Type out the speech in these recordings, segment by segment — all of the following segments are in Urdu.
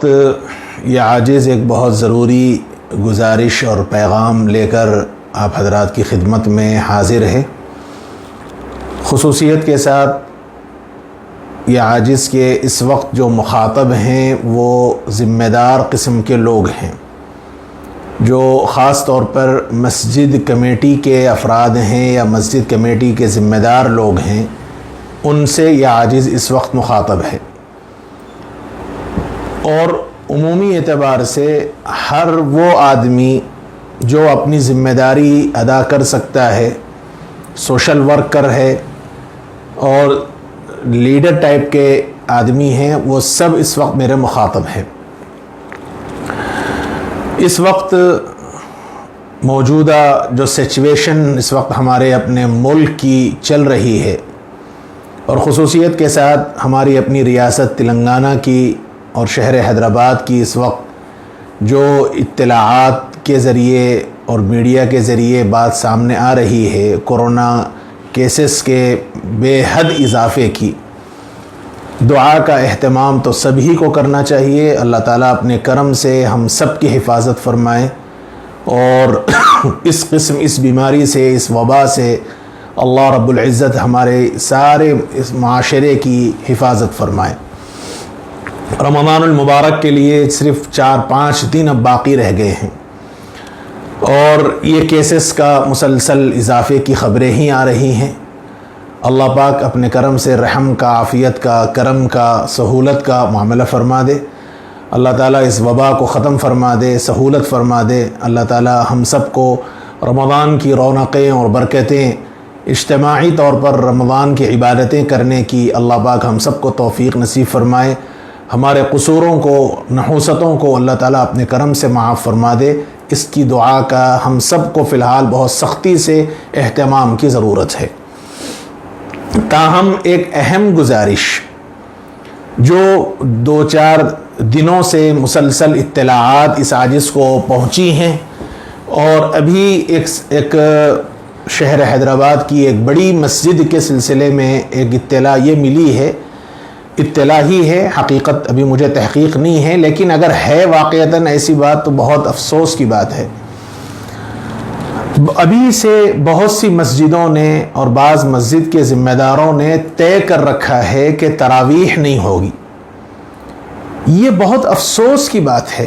وقت یہ عاجز ایک بہت ضروری گزارش اور پیغام لے کر آپ حضرات کی خدمت میں حاضر ہے۔ خصوصیت کے ساتھ یہ عاجز کے اس وقت جو مخاطب ہیں وہ ذمہ دار قسم کے لوگ ہیں، جو خاص طور پر مسجد کمیٹی کے افراد ہیں یا مسجد کمیٹی کے ذمہ دار لوگ ہیں، ان سے یہ عاجز اس وقت مخاطب ہے۔ اور عمومی اعتبار سے ہر وہ آدمی جو اپنی ذمہ داری ادا کر سکتا ہے، سوشل ورکر ہے اور لیڈر ٹائپ کے آدمی ہیں، وہ سب اس وقت میرے مخاطب ہیں۔ اس وقت موجودہ جو سچویشن اس وقت ہمارے اپنے ملک کی چل رہی ہے، اور خصوصیت کے ساتھ ہماری اپنی ریاست تلنگانہ کی اور شہر حیدرآباد کی اس وقت جو اطلاعات کے ذریعے اور میڈیا کے ذریعے بات سامنے آ رہی ہے، کورونا کیسز کے بے حد اضافے کی، دعا کا اہتمام تو سبھی کو کرنا چاہیے۔ اللہ تعالیٰ اپنے کرم سے ہم سب کی حفاظت فرمائے اور اس قسم اس بیماری سے، اس وبا سے اللہ رب العزت ہمارے سارے اس معاشرے کی حفاظت فرمائے۔ رمضان المبارک کے لیے صرف 4-5 دن اب باقی رہ گئے ہیں، اور یہ کیسز کا مسلسل اضافے کی خبریں ہی آ رہی ہیں۔ اللہ پاک اپنے کرم سے رحم کا، عافیت کا، کرم کا، سہولت کا معاملہ فرما دے۔ اللہ تعالیٰ اس وبا کو ختم فرما دے، سہولت فرما دے۔ اللہ تعالیٰ ہم سب کو رمضان کی رونقیں اور برکتیں، اجتماعی طور پر رمضان کی عبادتیں کرنے کی اللہ پاک ہم سب کو توفیق نصیب فرمائے۔ ہمارے قصوروں کو، نحوستوں کو اللہ تعالیٰ اپنے کرم سے معاف فرما دے۔ اس کی دعا کا ہم سب کو فی الحال بہت سختی سے اہتمام کی ضرورت ہے۔ تاہم ایک اہم گزارش جو 2-4 دنوں سے مسلسل اطلاعات اس عاجز کو پہنچی ہیں، اور ابھی ایک شہر حیدرآباد کی ایک بڑی مسجد کے سلسلے میں ایک اطلاع یہ ملی ہے، اطلاع ہی ہے، حقیقت ابھی مجھے تحقیق نہیں ہے، لیکن اگر ہے واقعتاً ایسی بات تو بہت افسوس کی بات ہے۔ ابھی سے بہت سی مسجدوں نے اور بعض مسجد کے ذمہ داروں نے طے کر رکھا ہے کہ تراویح نہیں ہوگی۔ یہ بہت افسوس کی بات ہے،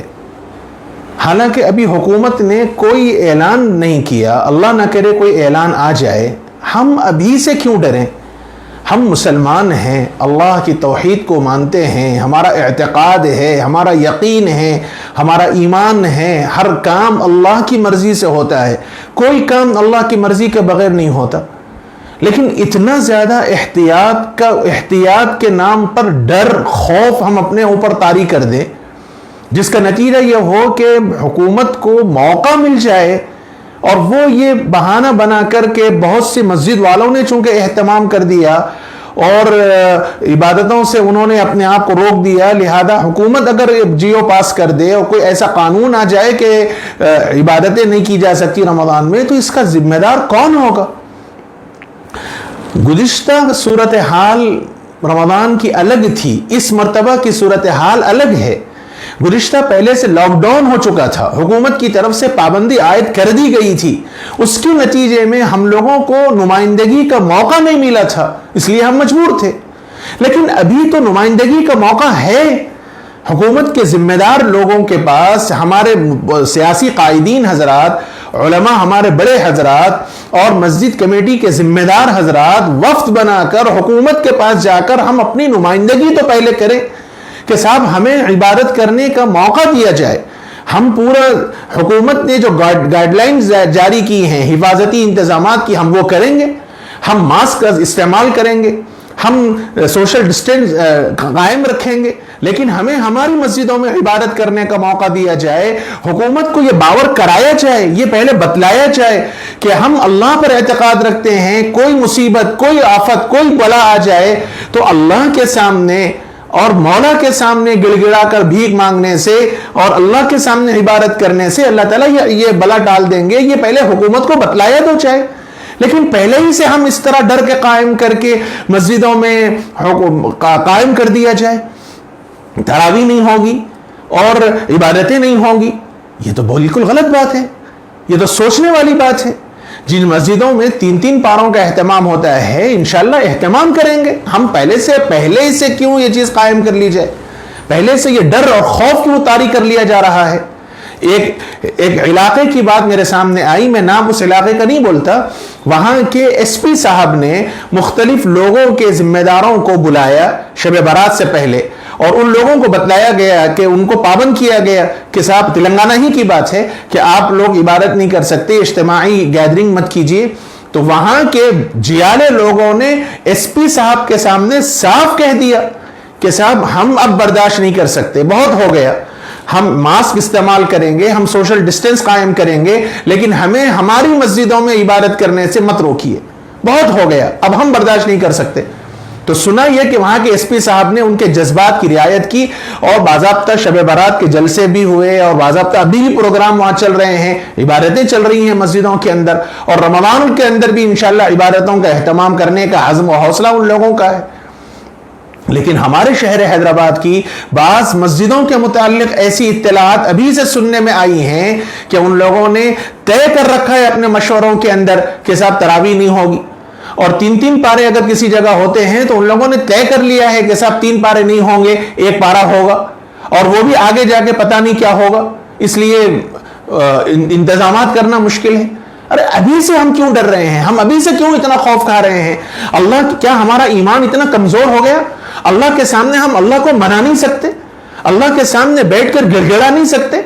حالانکہ ابھی حکومت نے کوئی اعلان نہیں کیا۔ اللہ نہ کرے کوئی اعلان آ جائے، ہم ابھی سے کیوں ڈریں؟ ہم مسلمان ہیں، اللہ کی توحید کو مانتے ہیں، ہمارا اعتقاد ہے، ہمارا یقین ہے، ہمارا ایمان ہے، ہر کام اللہ کی مرضی سے ہوتا ہے، کوئی کام اللہ کی مرضی کے بغیر نہیں ہوتا۔ لیکن اتنا زیادہ احتیاط کے نام پر ڈر، خوف ہم اپنے اوپر طاری کر دیں، جس کا نتیجہ یہ ہو کہ حکومت کو موقع مل جائے اور وہ یہ بہانہ بنا کر کے بہت سی مسجد والوں نے چونکہ اہتمام کر دیا اور عبادتوں سے انہوں نے اپنے آپ کو روک دیا، لہذا حکومت اگر جیو پاس کر دے اور کوئی ایسا قانون آ جائے کہ عبادتیں نہیں کی جا سکتی رمضان میں، تو اس کا ذمہ دار کون ہوگا؟ گزشتہ صورتحال رمضان کی الگ تھی، اس مرتبہ کی صورتحال الگ ہے۔ گزشتہ پہلے سے لاک ڈاؤن ہو چکا تھا، حکومت کی طرف سے پابندی عائد کر دی گئی تھی، اس کے نتیجے میں ہم لوگوں کو نمائندگی کا موقع نہیں ملا تھا، اس لیے ہم مجبور تھے۔ لیکن ابھی تو نمائندگی کا موقع ہے، حکومت کے ذمہ دار لوگوں کے پاس، ہمارے سیاسی قائدین حضرات، علماء ہمارے بڑے حضرات اور مسجد کمیٹی کے ذمہ دار حضرات وفد بنا کر حکومت کے پاس جا کر ہم اپنی نمائندگی تو پہلے کریں کہ صاحب ہمیں عبادت کرنے کا موقع دیا جائے۔ ہم پورا حکومت نے جو گائیڈ لائنز جاری کی ہیں، حفاظتی انتظامات کی، ہم وہ کریں گے، ہم ماسک کا استعمال کریں گے، ہم سوشل ڈسٹینس قائم رکھیں گے، لیکن ہمیں ہماری مسجدوں میں عبادت کرنے کا موقع دیا جائے۔ حکومت کو یہ باور کرایا جائے، یہ پہلے بتلایا جائے کہ ہم اللہ پر اعتقاد رکھتے ہیں، کوئی مصیبت، کوئی آفت، کوئی بلا آ جائے تو اللہ کے سامنے اور مولا کے سامنے گڑ گڑا کر بھیک مانگنے سے اور اللہ کے سامنے عبادت کرنے سے اللہ تعالیٰ یہ بلا ڈال دیں گے، یہ پہلے حکومت کو بتلایا تو چاہے۔ لیکن پہلے ہی سے ہم اس طرح ڈر کے قائم کر کے مسجدوں میں قائم کر دیا جائے، تراویح نہیں ہوگی، اور عبادتیں نہیں ہوں گی، یہ تو بالکل غلط بات ہے، یہ تو سوچنے والی بات ہے۔ جن مسجدوں میں 3 پاروں کا اہتمام ہوتا ہے انشاءاللہ اہتمام کریں گے ہم، پہلے سے کیوں یہ چیز قائم کر لی جائے؟ پہلے سے یہ ڈر اور خوف کیوں طاری کر لیا جا رہا ہے؟ ایک علاقے کی بات میرے سامنے آئی، میں نام اس علاقے کا نہیں بولتا، وہاں کے ایس پی صاحب نے مختلف لوگوں کے ذمہ داروں کو بلایا شب برات سے پہلے، اور ان لوگوں کو بتلایا گیا کہ ان کو پابند کیا گیا کہ صاحب تلنگانہ ہی کی بات ہے کہ آپ لوگ عبادت نہیں کر سکتے، اجتماعی گیدرنگ مت کیجیے۔ تو وہاں کے جیالے لوگوں نے ایس پی صاحب کے سامنے صاف کہہ دیا کہ صاحب ہم اب برداشت نہیں کر سکتے، بہت ہو گیا، ہم ماسک استعمال کریں گے، ہم سوشل ڈسٹینس قائم کریں گے، لیکن ہمیں ہماری مسجدوں میں عبادت کرنے سے مت روکیے، بہت ہو گیا، اب ہم برداشت نہیں کر سکتے۔ تو سنا یہ کہ وہاں کے ایس پی صاحب نے ان کے جذبات کی رعایت کی، اور باضابطہ شب برات کے جلسے بھی ہوئے، اور باضابطہ ابھی بھی پروگرام وہاں چل رہے ہیں، عبادتیں چل رہی ہیں مسجدوں کے اندر، اور رمضان کے اندر بھی انشاءاللہ عبادتوں کا اہتمام کرنے کا عزم و حوصلہ ان لوگوں کا ہے۔ لیکن ہمارے شہر حیدرآباد کی بعض مسجدوں کے متعلق ایسی اطلاعات ابھی سے سننے میں آئی ہیں کہ ان لوگوں نے طے کر رکھا ہے اپنے مشوروں کے اندر کہ صاحب تراویح نہیں ہوگی، اور 3 پارے اگر کسی جگہ ہوتے ہیں تو ان لوگوں نے طے کر لیا ہے کہ صاحب 3 پارے نہیں ہوں گے، 1 پارا ہوگا، اور وہ بھی آگے جا کے پتہ نہیں کیا ہوگا، اس لیے انتظامات کرنا مشکل ہے۔ ارے ابھی سے ہم کیوں ڈر رہے ہیں؟ ہم ابھی سے کیوں اتنا خوف کھا رہے ہیں؟ اللہ، کیا ہمارا ایمان اتنا کمزور ہو گیا؟ اللہ کے سامنے ہم اللہ کو منا نہیں سکتے؟ اللہ کے سامنے بیٹھ کر گڑگڑا نہیں سکتے؟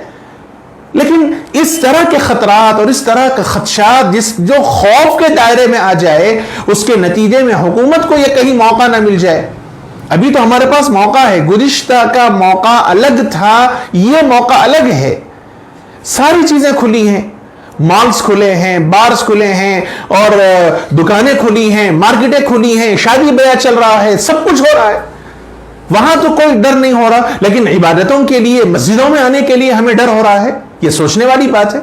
لیکن اس طرح کے خطرات اور اس طرح کے خدشات جو خوف کے دائرے میں آ جائے، اس کے نتیجے میں حکومت کو یہ کہیں موقع نہ مل جائے۔ ابھی تو ہمارے پاس موقع ہے، گزشتہ کا موقع الگ تھا، یہ موقع الگ ہے۔ ساری چیزیں کھلی ہیں، مالز کھلے ہیں، بارز کھلے ہیں، اور دکانیں کھلی ہیں، مارکیٹیں کھلی ہیں، شادی بیاہ چل رہا ہے، سب کچھ ہو رہا ہے، وہاں تو کوئی ڈر نہیں ہو رہا، لیکن عبادتوں کے لیے مسجدوں میں آنے کے لیے ہمیں ڈر ہو رہا ہے۔ یہ سوچنے والی بات ہے۔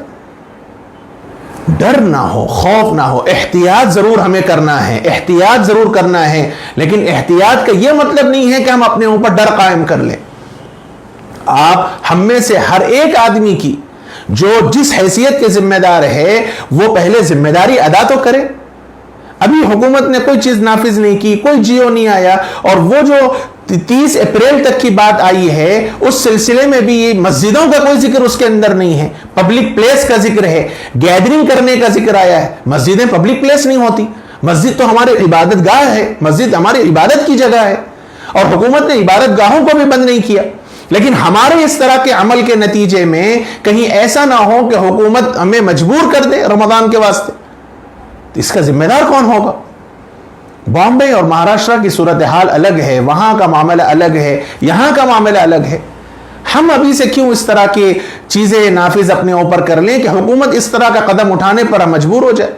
ڈر نہ ہو، خوف نہ ہو، احتیاط ضرور ہمیں کرنا ہے، احتیاط ضرور کرنا ہے، لیکن احتیاط کا یہ مطلب نہیں ہے کہ ہم اپنے اوپر ڈر قائم کر لیں۔ آپ ہم میں سے ہر ایک آدمی کی جو جس حیثیت کے ذمہ دار ہے وہ پہلے ذمہ داری ادا تو کرے۔ ابھی حکومت نے کوئی چیز نافذ نہیں کی، کوئی جیو نہیں آیا، اور وہ جو 30 اپریل تک کی بات آئی ہے اس سلسلے میں بھی مسجدوں کا کوئی ذکر اس کے اندر نہیں ہے، پبلک پلیس کا ذکر ہے، گیدرنگ کرنے کا ذکر آیا ہے۔ مسجدیں پبلک پلیس نہیں ہوتی، مسجد تو ہمارے عبادت گاہ ہے، مسجد ہماری عبادت کی جگہ ہے، اور حکومت نے عبادت گاہوں کو بھی بند نہیں کیا۔ لیکن ہمارے اس طرح کے عمل کے نتیجے میں کہیں ایسا نہ ہو کہ حکومت ہمیں مجبور کر دے رمضان کے واسطے، تو اس کا ذمہ دار کون ہوگا؟ بامبے اور مہاراشٹر کی صورتحال الگ ہے، وہاں کا معاملہ الگ ہے، یہاں کا معاملہ الگ ہے۔ ہم ابھی سے کیوں اس طرح کی چیزیں نافذ اپنے اوپر کر لیں کہ حکومت اس طرح کا قدم اٹھانے پر ہم مجبور ہو جائے؟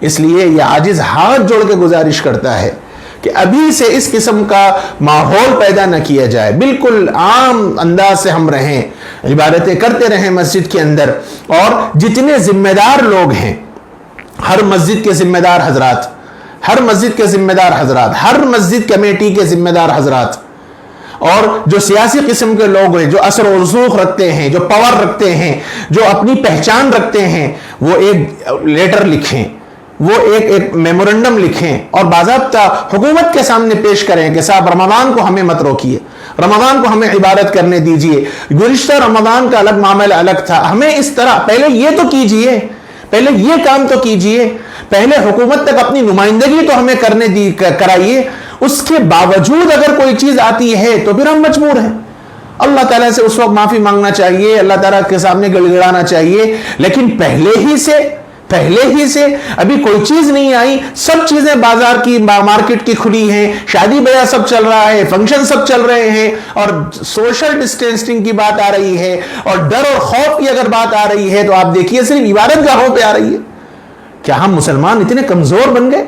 اس لیے یہ عاجز ہاتھ جوڑ کے گزارش کرتا ہے کہ ابھی سے اس قسم کا ماحول پیدا نہ کیا جائے، بالکل عام انداز سے ہم رہیں، عبادتیں کرتے رہیں مسجد کے اندر، اور جتنے ذمہ دار لوگ ہیں، ہر مسجد کے ذمہ دار حضرات، ہر مسجد کے ذمہ دار حضرات، ہر مسجد کمیٹی کے ذمہ دار حضرات، اور جو سیاسی قسم کے لوگ ہیں، جو اثر و رسوخ رکھتے ہیں، جو پاور رکھتے ہیں، جو اپنی پہچان رکھتے ہیں، وہ ایک لیٹر لکھیں، وہ ایک میمورنڈم لکھیں، اور باضابطہ حکومت کے سامنے پیش کریں کہ صاحب رمضان کو ہمیں مت روکیے، رمضان کو ہمیں عبادت کرنے دیجیے، گزشتہ رمضان کا الگ معاملہ الگ تھا، ہمیں اس طرح پہلے یہ تو کیجیے، پہلے یہ کام تو کیجیے، پہلے حکومت تک اپنی نمائندگی تو ہمیں کرائیے، اس کے باوجود اگر کوئی چیز آتی ہے تو پھر ہم مجبور ہیں۔ اللہ تعالیٰ سے اس وقت معافی مانگنا چاہیے، اللہ تعالیٰ کے سامنے گڑگڑانا چاہیے، لیکن پہلے ہی سے ابھی کوئی چیز نہیں آئی، سب چیزیں بازار کی، مارکیٹ کی کھلی ہیں، شادی بیاہ سب چل رہا ہے، فنکشن سب چل رہے ہیں، اور سوشل ڈسٹینسنگ کی بات آ رہی ہے، اور ڈر اور خوف کی اگر بات آ رہی ہے تو آپ دیکھیے صرف عبادت گاہوں پہ آ رہی ہے۔ کیا ہم مسلمان اتنے کمزور بن گئے؟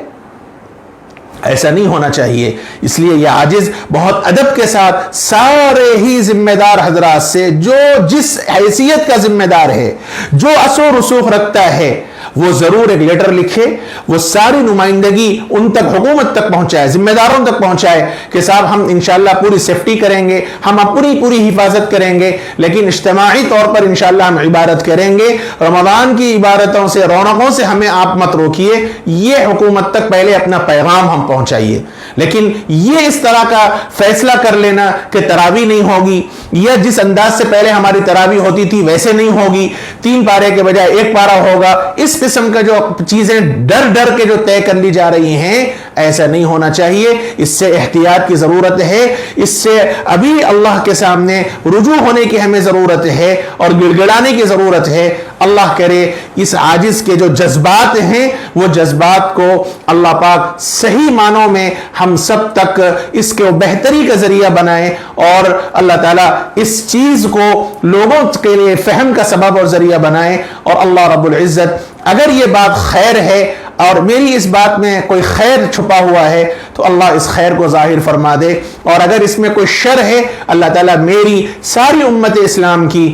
ایسا نہیں ہونا چاہیے۔ اس لیے یہ عاجز بہت ادب کے ساتھ سارے ہی ذمہ دار حضرات سے، جو جس حیثیت کا ذمہ دار ہے، جو اثر و رسوخ رکھتا ہے، وہ ضرور ایک لیٹر لکھے, وہ ساری نمائندگی ان تک, حکومت تک پہنچائے, ذمہ داروں تک پہنچائے کہ صاحب ہم انشاءاللہ پوری سیفٹی کریں گے, ہم پوری حفاظت کریں گے, لیکن اجتماعی طور پر انشاءاللہ ہم عبادت کریں گے. رمضان کی عبادتوں سے, رونقوں سے ہمیں آپ مت روکیے. یہ حکومت تک پہلے اپنا پیغام ہم پہنچائیے. لیکن یہ اس طرح کا فیصلہ کر لینا کہ تراویح نہیں ہوگی, یا جس انداز سے پہلے ہماری تراویح ہوتی تھی ویسے نہیں ہوگی, 3 پارے کے بجائے 1 پارہ ہوگا, اس قسم کا جو چیزیں ڈر کے جو طے کر لی جا رہی ہیں, ایسا نہیں ہونا چاہیے. اس سے احتیاط کی ضرورت ہے, اس سے ابھی اللہ کے سامنے رجوع ہونے کی ہمیں ضرورت ہے اور گڑ گڑانے کی ضرورت ہے. اللہ کرے اس عاجز کے جو جذبات ہیں وہ جذبات کو اللہ پاک صحیح معنوں میں ہم سب تک اس کے بہتری کا ذریعہ بنائے, اور اللہ تعالیٰ اس چیز کو لوگوں کے لیے فہم کا سبب اور ذریعہ بنائے. اور اللہ رب العزت اگر یہ بات خیر ہے اور میری اس بات میں کوئی خیر چھپا ہوا ہے تو اللہ اس خیر کو ظاہر فرما دے, اور اگر اس میں کوئی شر ہے اللہ تعالیٰ میری ساری امت اسلام کی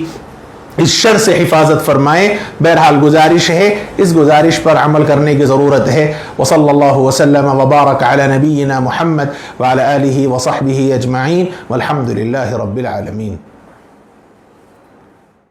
اس شر سے حفاظت فرمائے. بہرحال گزارش ہے, اس گزارش پر عمل کرنے کی ضرورت ہے. وصلی اللہ وسلم وبارک علی نبینا محمد وعلی آلہ وصحبہ اجمعین والحمد للہ رب العالمین.